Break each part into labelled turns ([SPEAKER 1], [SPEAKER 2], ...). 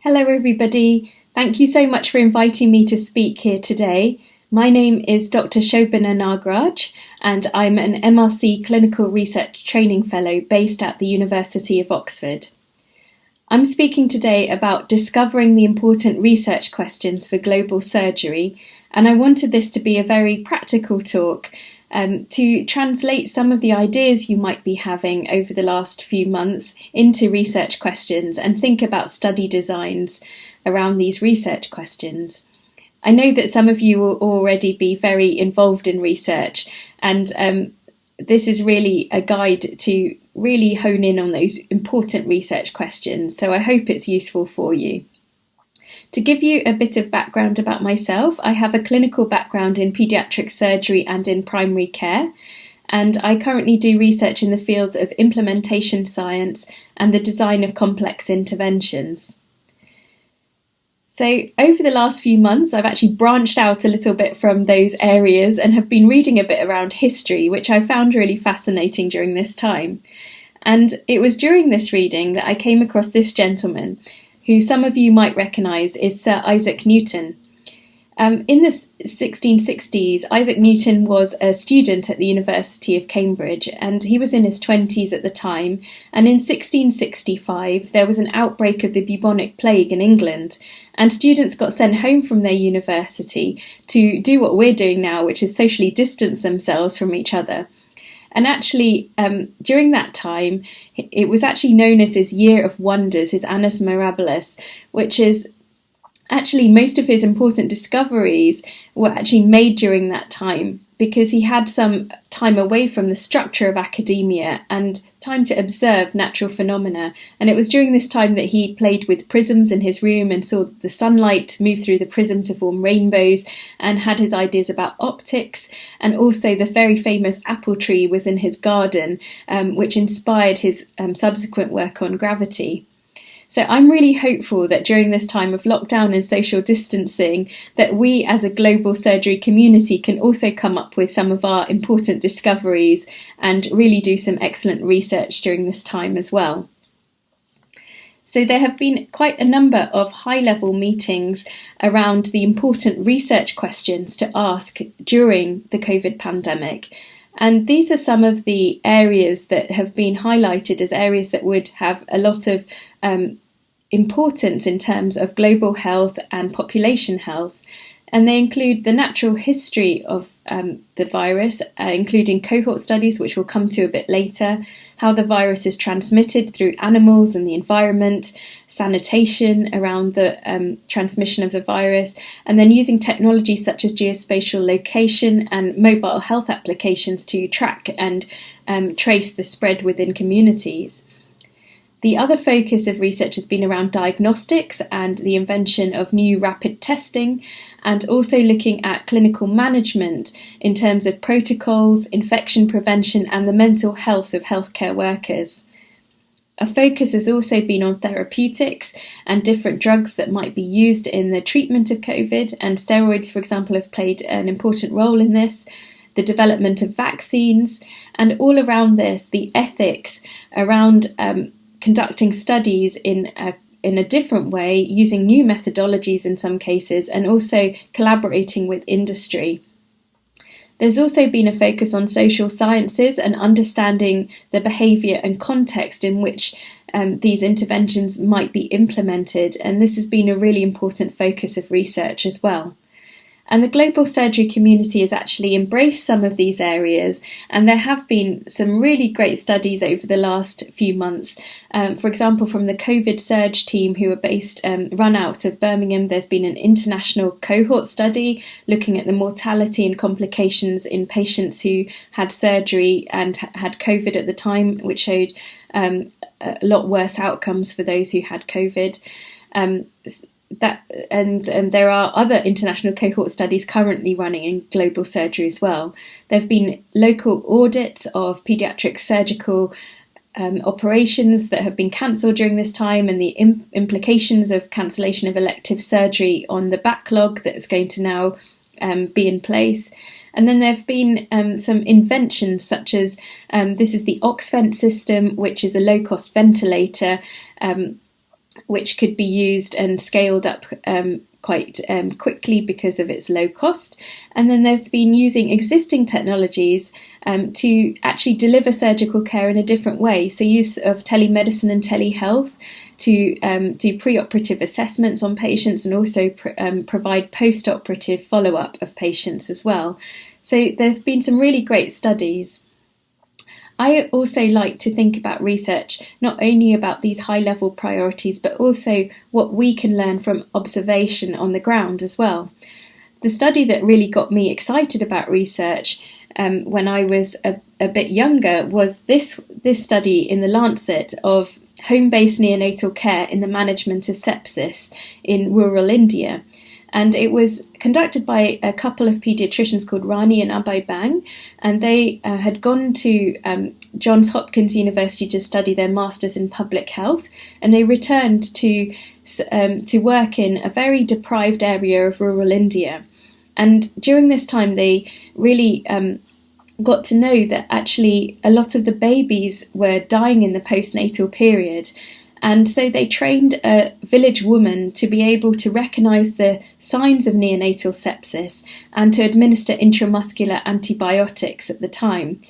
[SPEAKER 1] Hello everybody, thank you so much for inviting me to speak here today. My name is Dr. Shobana Nagraj and I'm an MRC Clinical Research Training Fellow based at the University of Oxford. I'm speaking today about discovering the important research questions for global surgery, and I wanted this to be a very practical talk to translate some of the ideas you might be having over the last few months into research questions and think about study designs around these research questions. I know that some of you will already be very involved in research, and this is really a guide to really hone in on those important research questions, so I hope it's useful for you. To give you a bit of background about myself, I have a clinical background in paediatric surgery and in primary care, and I currently do research in the fields of implementation science and the design of complex interventions. So over the last few months, I've actually branched out a little bit from those areas and have been reading a bit around history, which I found really fascinating during this time. And it was during this reading that I came across this gentleman, who some of you might recognise is Sir Isaac Newton. In the 1660s, Isaac Newton was a student at the University of Cambridge, and he was in his 20s at the time. And in 1665, there was an outbreak of the bubonic plague in England, and students got sent home from their university to do what we're doing now, which is socially distance themselves from each other. And actually, during that time, it was actually known as his Year of Wonders, his Annus Mirabilis, which is actually most of his important discoveries were actually made during that time because he had some time away from the structure of academia and time to observe natural phenomena. And it was during this time that he played with prisms in his room and saw the sunlight move through the prism to form rainbows, and had his ideas about optics. And also the very famous apple tree was in his garden, which inspired his subsequent work on gravity. So I'm really hopeful that during this time of lockdown and social distancing, that we as a global surgery community can also come up with some of our important discoveries and really do some excellent research during this time as well. So there have been quite a number of high-level meetings around the important research questions to ask during the COVID pandemic. And these are some of the areas that have been highlighted as areas that would have a lot of importance in terms of global health and population health. And they include the natural history of the virus, including cohort studies, which we'll come to a bit later, how the virus is transmitted through animals and the environment, sanitation around the transmission of the virus, and then using technologies such as geospatial location and mobile health applications to track and trace the spread within communities. The other focus of research has been around diagnostics and the invention of new rapid testing, and also looking at clinical management in terms of protocols, infection prevention, and the mental health of healthcare workers. A focus has also been on therapeutics and different drugs that might be used in the treatment of COVID, and steroids, for example, have played an important role in this. The development of vaccines, and all around this, the ethics around conducting studies in a different way, using new methodologies in some cases, and also collaborating with industry. There's also been a focus on social sciences and understanding the behaviour and context in which these interventions might be implemented, and this has been a really important focus of research as well. And the global surgery community has actually embraced some of these areas, and there have been some really great studies over the last few months. For example, from the COVID surge team who are run out of Birmingham, there's been an international cohort study looking at the mortality and complications in patients who had surgery and had COVID at the time, which showed a lot worse outcomes for those who had COVID. There are other international cohort studies currently running in global surgery as well. There have been local audits of paediatric surgical operations that have been cancelled during this time, and the implications of cancellation of elective surgery on the backlog that is going to now be in place. And then there have been some inventions such as this is the OXVent system, which is a low-cost ventilator which could be used and scaled up quite quickly because of its low cost. And then there's been using existing technologies to actually deliver surgical care in a different way. So use of telemedicine and telehealth to do pre-operative assessments on patients, and also provide post-operative follow-up of patients as well. So there have been some really great studies. I also like to think about research not only about these high-level priorities, but also what we can learn from observation on the ground as well. The study that really got me excited about research when I was a bit younger was this study in the Lancet of home-based neonatal care in the management of sepsis in rural India. And it was conducted by a couple of paediatricians called Rani and Abhay Bang, and they had gone to Johns Hopkins University to study their Masters in Public Health, and they returned to work in a very deprived area of rural India. And during this time, they really got to know that actually a lot of the babies were dying in the postnatal period. And so they trained a village woman to be able to recognise the signs of neonatal sepsis and to administer intramuscular antibiotics at the time.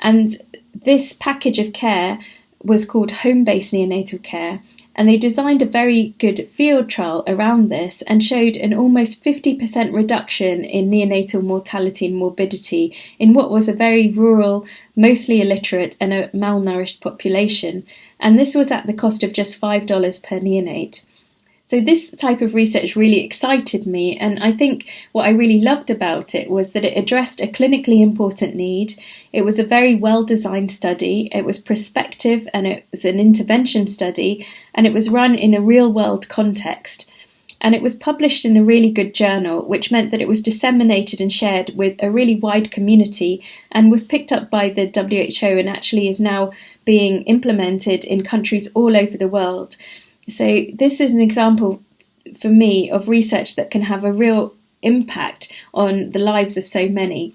[SPEAKER 1] And this package of care was called home-based neonatal care. And they designed a very good field trial around this and showed an almost 50% reduction in neonatal mortality and morbidity in what was a very rural, mostly illiterate and a malnourished population. And this was at the cost of just $5 per neonate. So this type of research really excited me, and I think what I really loved about it was that it addressed a clinically important need. It was a very well-designed study, it was prospective, and it was an intervention study, and it was run in a real-world context. And it was published in a really good journal, which meant that it was disseminated and shared with a really wide community and was picked up by the WHO and actually is now being implemented in countries all over the world. So this is an example for me of research that can have a real impact on the lives of so many.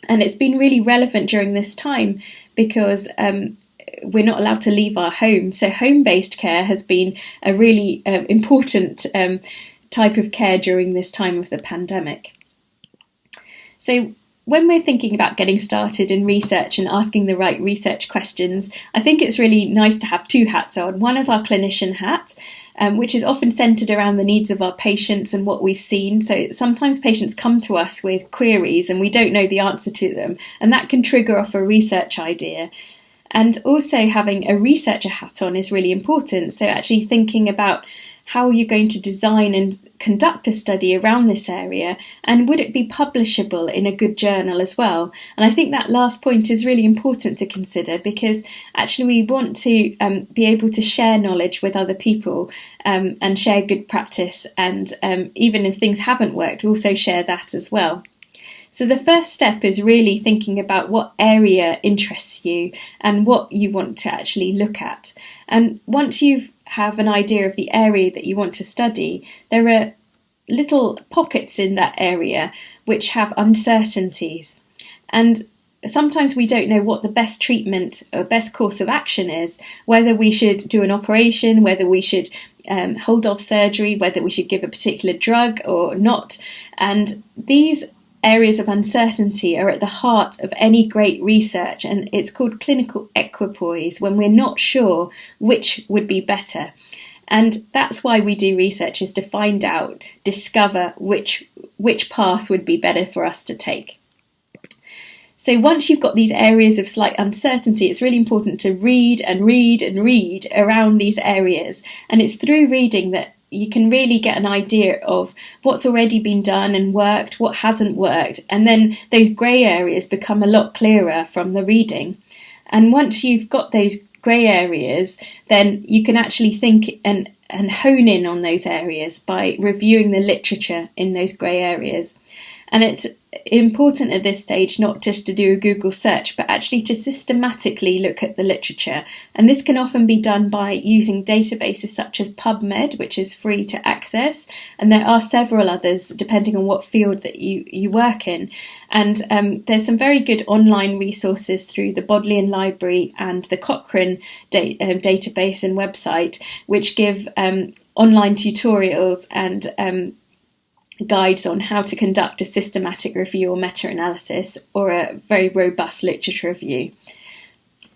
[SPEAKER 1] And it's been really relevant during this time because we're not allowed to leave our home. So home-based care has been a really important type of care during this time of the pandemic. So when we're thinking about getting started in research and asking the right research questions, I think it's really nice to have two hats on. One is our clinician hat, which is often centred around the needs of our patients and what we've seen. So sometimes patients come to us with queries and we don't know the answer to them, and that can trigger off a research idea. And also having a researcher hat on is really important. So actually thinking about how you're going to design and conduct a study around this area, and would it be publishable in a good journal as well? And I think that last point is really important to consider, because actually we want to be able to share knowledge with other people and share good practice, and even if things haven't worked, also share that as well. So the first step is really thinking about what area interests you and what you want to actually look at. And once you have an idea of the area that you want to study, there are little pockets in that area which have uncertainties. And sometimes we don't know what the best treatment or best course of action is, whether we should do an operation, whether we should hold off surgery, whether we should give a particular drug or not. And these areas of uncertainty are at the heart of any great research, and it's called clinical equipoise, when we're not sure which would be better. And that's why we do research, is to find out, discover which path would be better for us to take. So once you've got these areas of slight uncertainty, it's really important to read and read and read around these areas. And it's through reading that you can really get an idea of what's already been done and worked, what hasn't worked, and then those grey areas become a lot clearer from the reading. And once you've got those grey areas, then you can actually think and hone in on those areas by reviewing the literature in those grey areas. And it's important at this stage not just to do a Google search, but actually to systematically look at the literature. And this can often be done by using databases such as PubMed, which is free to access. And there are several others depending on what field that you work in. And there's some very good online resources through the Bodleian Library and the Cochrane database and website, which give online tutorials and guides on how to conduct a systematic review or meta-analysis or a very robust literature review.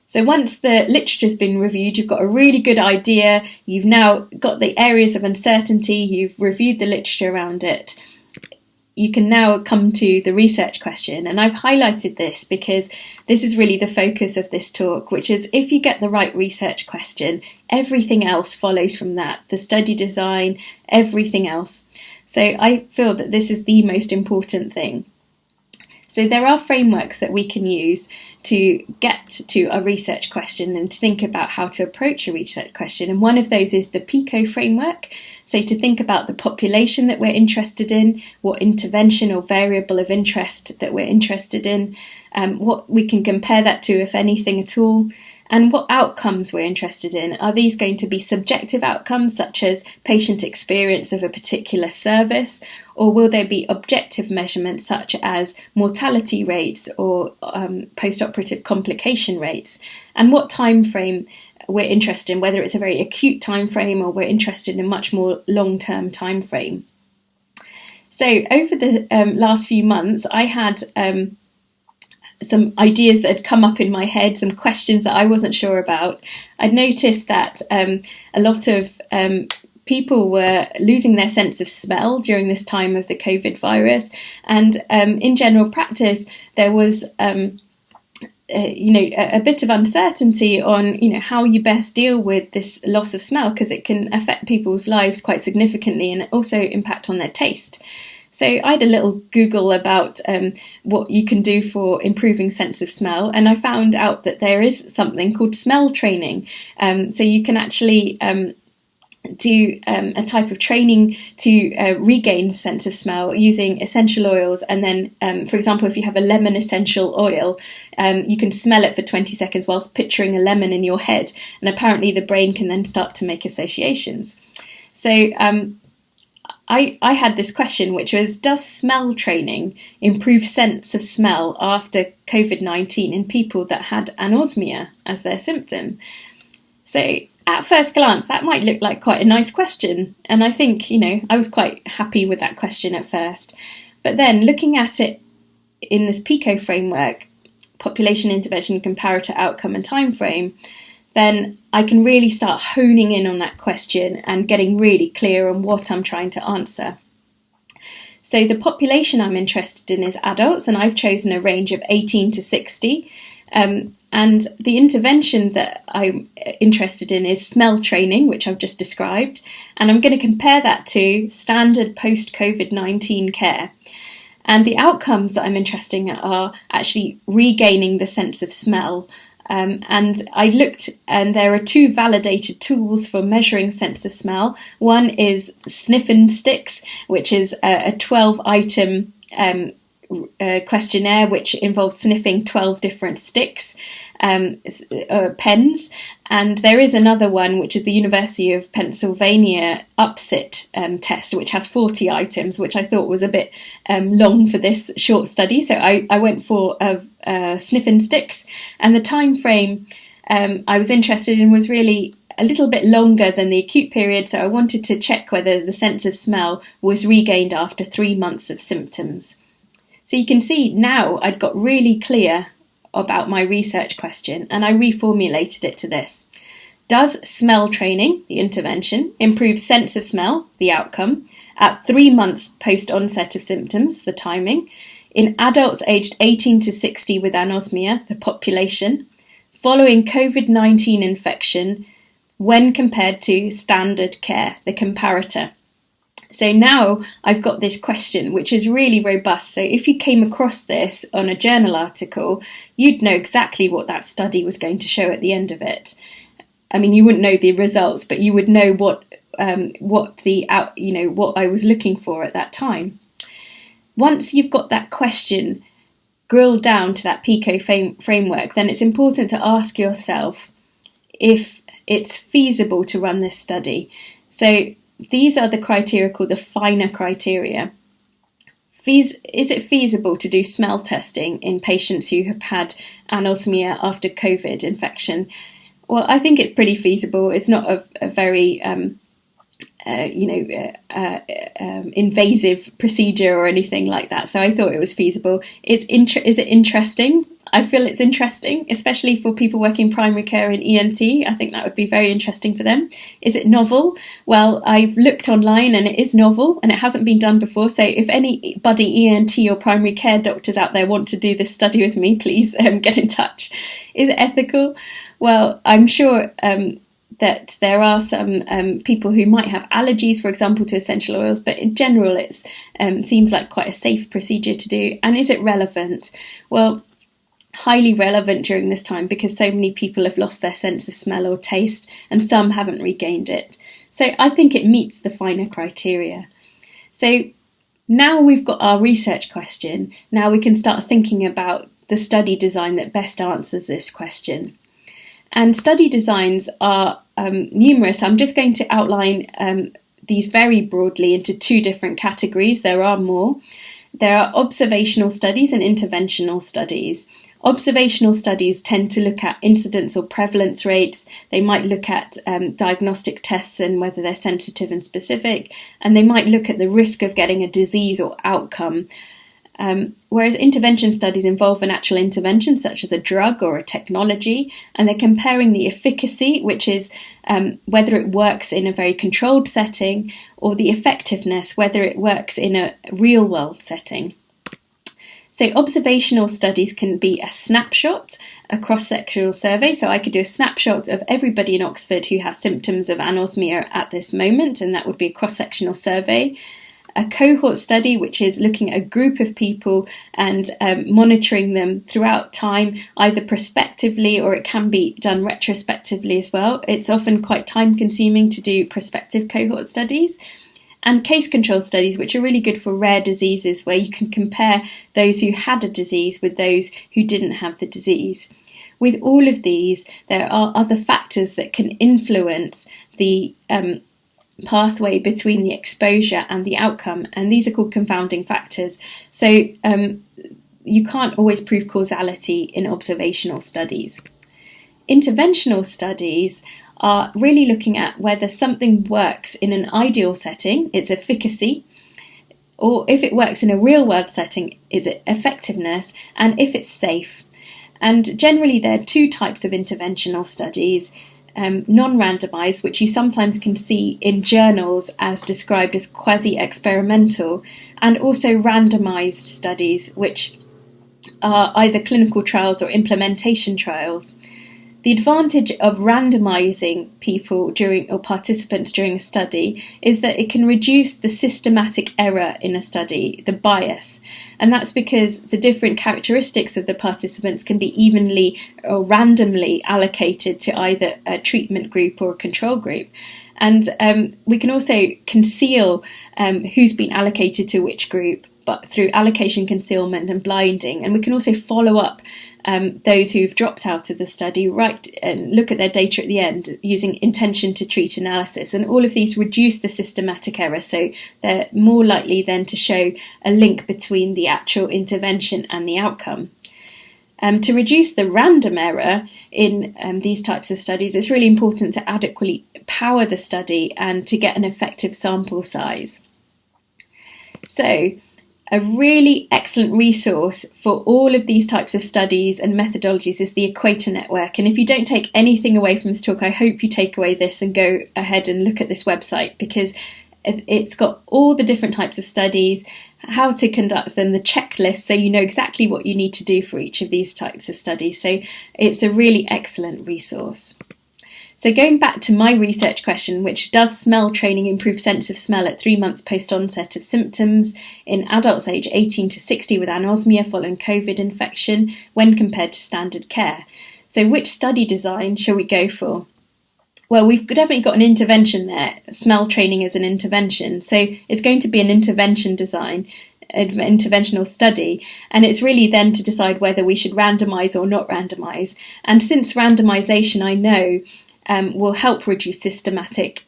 [SPEAKER 1] So once the literature's been reviewed, you've got a really good idea, you've now got the areas of uncertainty, you've reviewed the literature around it. You can now come to the research question, and I've highlighted this because this is really the focus of this talk, which is if you get the right research question, everything else follows from that, the study design, everything else. So I feel that this is the most important thing. So there are frameworks that we can use to get to a research question and to think about how to approach a research question. And one of those is the PICO framework. So to think about the population that we're interested in, what intervention or variable of interest that we're interested in, what we can compare that to, if anything at all, and what outcomes we're interested in. Are these going to be subjective outcomes, such as patient experience of a particular service, or will there be objective measurements, such as mortality rates or post-operative complication rates? And what time frame we're interested in, whether it's a very acute time frame or we're interested in a much more long-term time frame. So over the last few months, I had some ideas that had come up in my head, some questions that I wasn't sure about. I'd noticed that a lot of people were losing their sense of smell during this time of the COVID virus. And in general practice, there was a bit of uncertainty on, how you best deal with this loss of smell, because it can affect people's lives quite significantly and also impact on their taste. So I had a little Google about what you can do for improving sense of smell, and I found out that there is something called smell training. So you can actually do a type of training to regain sense of smell using essential oils. And then, for example, if you have a lemon essential oil, you can smell it for 20 seconds whilst picturing a lemon in your head. And apparently the brain can then start to make associations. So I had this question, which was, does smell training improve sense of smell after COVID-19 in people that had anosmia as their symptom? So at first glance, that might look like quite a nice question. And I think, I was quite happy with that question at first. But then looking at it in this PICO framework, population intervention, comparator outcome and time frame, then I can really start honing in on that question and getting really clear on what I'm trying to answer. So the population I'm interested in is adults, and I've chosen a range of 18 to 60. And the intervention that I'm interested in is smell training, which I've just described. And I'm going to compare that to standard post-COVID-19 care. And the outcomes that I'm interested in are actually regaining the sense of smell. And I looked, and there are two validated tools for measuring sense of smell. One is Sniffin Sticks, which is a 12-item questionnaire which involves sniffing 12 different sticks, pens. And there is another one, which is the University of Pennsylvania UPSIT test, which has 40 items, which I thought was a bit long for this short study. So I went for Sniffin Sticks, and the time frame I was interested in was really a little bit longer than the acute period. So I wanted to check whether the sense of smell was regained after 3 months of symptoms. So you can see now I'd got really clear about my research question, and I reformulated it to this. Does smell training, the intervention, improve sense of smell, the outcome, at 3 months post-onset of symptoms, the timing, in adults aged 18 to 60 with anosmia, the population, following COVID-19 infection, when compared to standard care, the comparator? So now I've got this question, which is really robust. So if you came across this on a journal article, you'd know exactly what that study was going to show at the end of it. I mean, you wouldn't know the results, but you would know what I was looking for at that time. once you've got that question grilled down to that PICO framework, then it's important to ask yourself if it's feasible to run this study. So these are the criteria called the finer criteria. Is it feasible to do smell testing in patients who have had anosmia after COVID infection? Well, I think it's pretty feasible. It's not a very invasive procedure or anything like that. So I thought it was feasible. Is it interesting? I feel it's interesting, especially for people working primary care in ENT. I think that would be very interesting for them. Is it novel? Well, I've looked online and it is novel and it hasn't been done before. So if anybody ENT or primary care doctors out there want to do this study with me, please get in touch. Is it ethical? Well, I'm sure that there are some people who might have allergies, for example, to essential oils, but in general it seems like quite a safe procedure to do. And is it relevant? Well, highly relevant during this time because so many people have lost their sense of smell or taste and some haven't regained it. So I think it meets the finer criteria. So now we've got our research question, now we can start thinking about the study design that best answers this question. And study designs are numerous. I'm just going to outline these very broadly into two different categories. There are more. There are observational studies and interventional studies. Observational studies tend to look at incidence or prevalence rates. They might look at diagnostic tests and whether they're sensitive and specific, and they might look at the risk of getting a disease or outcome. Whereas intervention studies involve an actual intervention, such as a drug or a technology, and they're comparing the efficacy, which is whether it works in a very controlled setting, or the effectiveness, whether it works in a real-world setting. So observational studies can be a snapshot, a cross-sectional survey. So I could do a snapshot of everybody in Oxford who has symptoms of anosmia at this moment, and that would be a cross-sectional survey. A cohort study, which is looking at a group of people and monitoring them throughout time, either prospectively or it can be done retrospectively as well. It's often quite time-consuming to do prospective cohort studies. And case control studies, which are really good for rare diseases, where you can compare those who had a disease with those who didn't have the disease. With all of these, there are other factors that can influence the pathway between the exposure and the outcome, and these are called confounding factors. So you can't always prove causality in observational studies. Interventional studies are really looking at whether something works in an ideal setting, its efficacy, or if it works in a real-world setting, is it effectiveness, and if it's safe. And generally there are two types of interventional studies. Non-randomized, which you sometimes can see in journals as described as quasi-experimental, and also randomized studies, which are either clinical trials or implementation trials. The advantage of randomizing people or participants during a study is that it can reduce the systematic error in a study, the bias. And that's because the different characteristics of the participants can be evenly or randomly allocated to either a treatment group or a control group. And we can also conceal who's been allocated to which group, but through allocation concealment and blinding. And we can also follow up those who've dropped out of the study, and look at their data at the end using intention to treat analysis. And all of these reduce the systematic error, so they're more likely then to show a link between the actual intervention and the outcome. To reduce the random error in these types of studies, it's really important to adequately power the study and to get an effective sample size. So, a really excellent resource for all of these types of studies and methodologies is the Equator Network. And if you don't take anything away from this talk, I hope you take away this and go ahead and look at this website, because it's got all the different types of studies, how to conduct them, the checklist, so you know exactly what you need to do for each of these types of studies. So it's a really excellent resource. So going back to my research question, which does smell training improve sense of smell at 3 months post-onset of symptoms in adults aged 18 to 60 with anosmia following COVID infection when compared to standard care? So which study design shall we go for? Well, we've definitely got an intervention there. Smell training is an intervention. So it's going to be an intervention design interventional study, and it's really then to decide whether we should randomise or not randomise. And since randomisation, I know, will help reduce systematic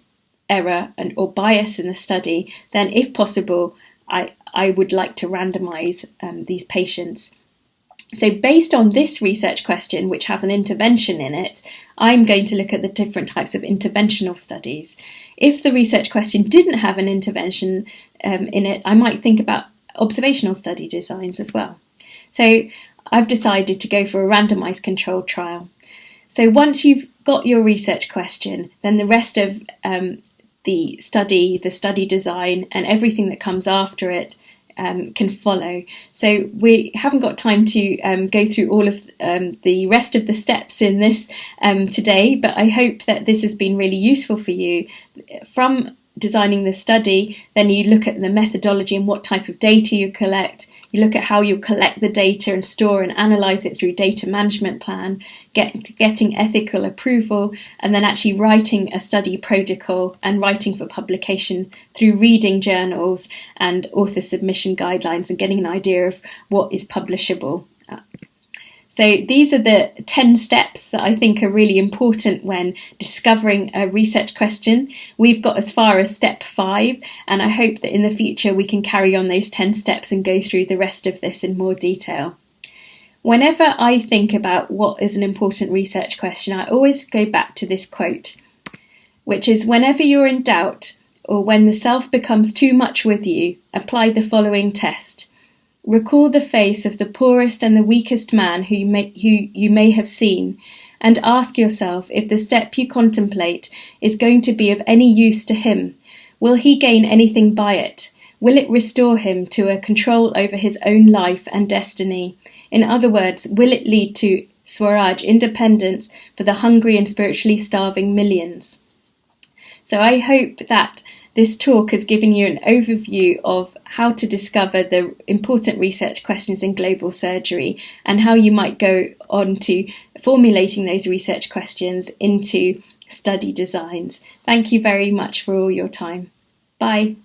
[SPEAKER 1] error or bias in the study, then if possible, I would like to randomise these patients. So based on this research question, which has an intervention in it, I'm going to look at the different types of interventional studies. If the research question didn't have an intervention in it, I might think about observational study designs as well. So I've decided to go for a randomised controlled trial. So once you've got your research question, then the rest of the study design, and everything that comes after it can follow. So we haven't got time to go through all of the rest of the steps in this today, but I hope that this has been really useful for you. From designing the study, then you look at the methodology and what type of data you collect. You look at how you collect the data and store and analyse it through data management plan, getting ethical approval, and then actually writing a study protocol and writing for publication through reading journals and author submission guidelines and getting an idea of what is publishable. So these are the 10 steps that I think are really important when discovering a research question. We've got as far as step 5, and I hope that in the future we can carry on those 10 steps and go through the rest of this in more detail. Whenever I think about what is an important research question, I always go back to this quote, which is, whenever you're in doubt or when the self becomes too much with you, apply the following test. Recall the face of the poorest and the weakest man who you may have seen, and ask yourself if the step you contemplate is going to be of any use to him. Will he gain anything by it? Will it restore him to a control over his own life and destiny? In other words, will it lead to Swaraj, independence for the hungry and spiritually starving millions? So I hope that this talk has given you an overview of how to discover the important research questions in global surgery and how you might go on to formulating those research questions into study designs. Thank you very much for all your time. Bye.